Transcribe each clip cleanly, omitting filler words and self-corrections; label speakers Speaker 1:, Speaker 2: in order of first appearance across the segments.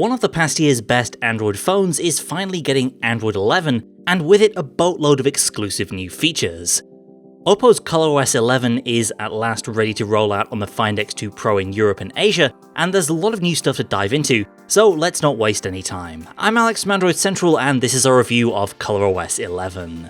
Speaker 1: One of the past year's best Android phones is finally getting Android 11, and with it a boatload of exclusive new features. Oppo's ColorOS 11 is at last ready to roll out on the Find X2 Pro in Europe and Asia, and there's a lot of new stuff to dive into, so let's not waste any time. I'm Alex from Android Central, and this is a review of ColorOS 11.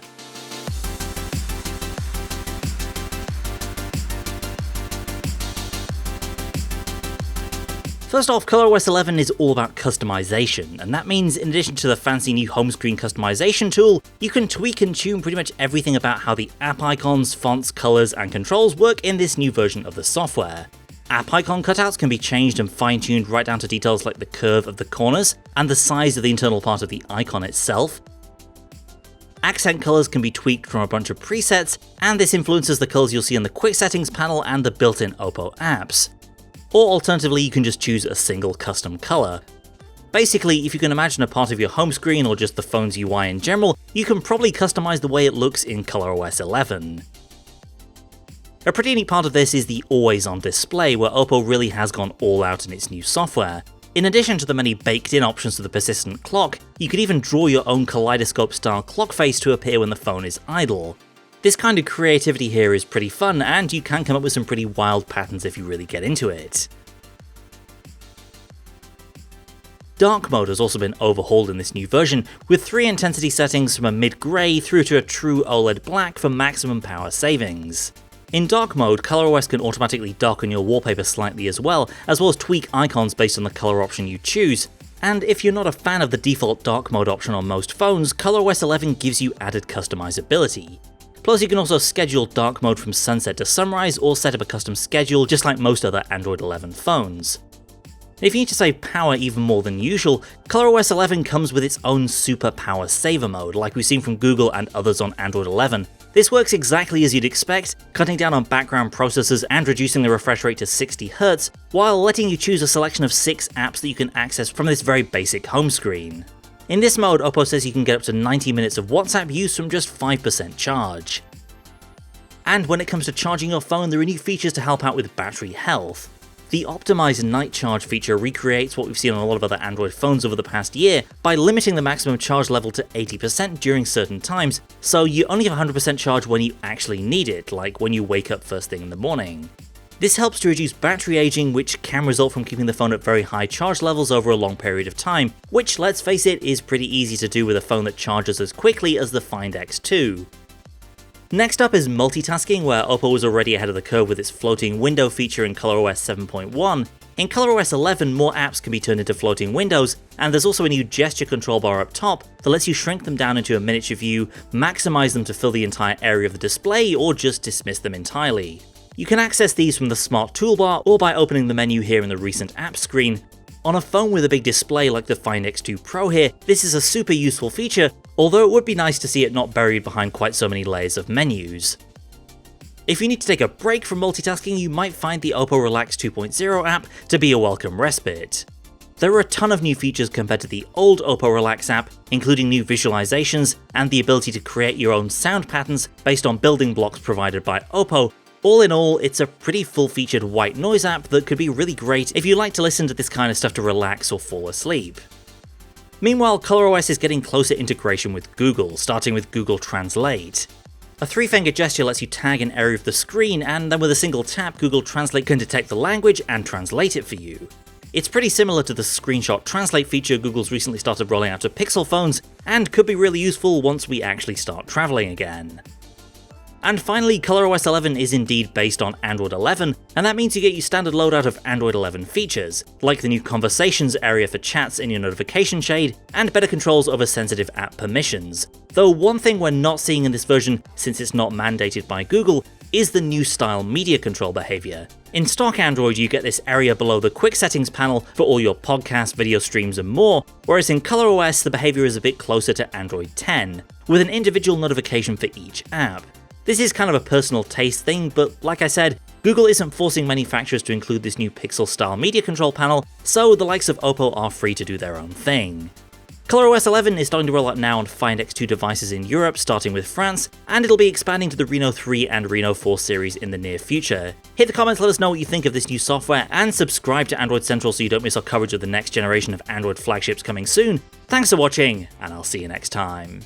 Speaker 1: First off, ColorOS 11 is all about customization, and that means in addition to the fancy new home screen customization tool, you can tweak and tune pretty much everything about how the app icons, fonts, colors, and controls work in this new version of the software. App icon cutouts can be changed and fine-tuned right down to details like the curve of the corners and the size of the internal part of the icon itself. Accent colors can be tweaked from a bunch of presets, and this influences the colors you'll see in the quick settings panel and the built-in Oppo apps. Or alternatively, you can just choose a single custom color. Basically, if you can imagine a part of your home screen or just the phone's UI in general, you can probably customize the way it looks in ColorOS 11. A pretty neat part of this is the always-on display, where Oppo really has gone all out in its new software. In addition to the many baked-in options to the persistent clock, you could even draw your own kaleidoscope-style clock face to appear when the phone is idle. This kind of creativity here is pretty fun, and you can come up with some pretty wild patterns if you really get into it. Dark mode has also been overhauled in this new version, with 3 intensity settings from a mid-grey through to a true OLED black for maximum power savings. In dark mode, ColorOS can automatically darken your wallpaper slightly as well as tweak icons based on the color option you choose. And if you're not a fan of the default dark mode option on most phones, ColorOS 11 gives you added customizability. Plus, you can also schedule dark mode from sunset to sunrise or set up a custom schedule just like most other Android 11 phones. If you need to save power even more than usual, ColorOS 11 comes with its own super power saver mode like we've seen from Google and others on Android 11. This works exactly as you'd expect, cutting down on background processors and reducing the refresh rate to 60Hz, while letting you choose a selection of 6 apps that you can access from this very basic home screen. In this mode, Oppo says you can get up to 90 minutes of WhatsApp use from just 5% charge. And when it comes to charging your phone, there are new features to help out with battery health. The optimized night charge feature recreates what we've seen on a lot of other Android phones over the past year by limiting the maximum charge level to 80% during certain times, so you only have 100% charge when you actually need it, like when you wake up first thing in the morning. This helps to reduce battery aging, which can result from keeping the phone at very high charge levels over a long period of time, which, let's face it, is pretty easy to do with a phone that charges as quickly as the Find X2. Next up is multitasking, where Oppo was already ahead of the curve with its floating window feature in ColorOS 7.1. In ColorOS 11, more apps can be turned into floating windows, and there's also a new gesture control bar up top that lets you shrink them down into a miniature view, maximize them to fill the entire area of the display, or just dismiss them entirely. You can access these from the Smart Toolbar or by opening the menu here in the Recent Apps screen. On a phone with a big display like the Find X2 Pro here, this is a super useful feature, although it would be nice to see it not buried behind quite so many layers of menus. If you need to take a break from multitasking, you might find the Oppo Relax 2.0 app to be a welcome respite. There are a ton of new features compared to the old Oppo Relax app, including new visualizations and the ability to create your own sound patterns based on building blocks provided by Oppo. All in all, it's a pretty full-featured white noise app that could be really great if you like to listen to this kind of stuff to relax or fall asleep. Meanwhile, ColorOS is getting closer integration with Google, starting with Google Translate. A 3-finger gesture lets you tag an area of the screen, and then with a single tap, Google Translate can detect the language and translate it for you. It's pretty similar to the screenshot translate feature Google's recently started rolling out to Pixel phones, and could be really useful once we actually start traveling again. And finally, ColorOS 11 is indeed based on Android 11, and that means you get your standard loadout of Android 11 features, like the new Conversations area for chats in your notification shade, and better controls over sensitive app permissions. Though one thing we're not seeing in this version, since it's not mandated by Google, is the new style media control behavior. In stock Android, you get this area below the quick settings panel for all your podcasts, video streams, and more, whereas in ColorOS the behavior is a bit closer to Android 10, with an individual notification for each app. This is kind of a personal taste thing, but like I said, Google isn't forcing manufacturers to include this new Pixel-style media control panel, so the likes of Oppo are free to do their own thing. ColorOS 11 is starting to roll out now on Find X2 devices in Europe, starting with France, and it'll be expanding to the Reno 3 and Reno 4 series in the near future. Hit the comments, let us know what you think of this new software, and subscribe to Android Central so you don't miss our coverage of the next generation of Android flagships coming soon. Thanks for watching, and I'll see you next time.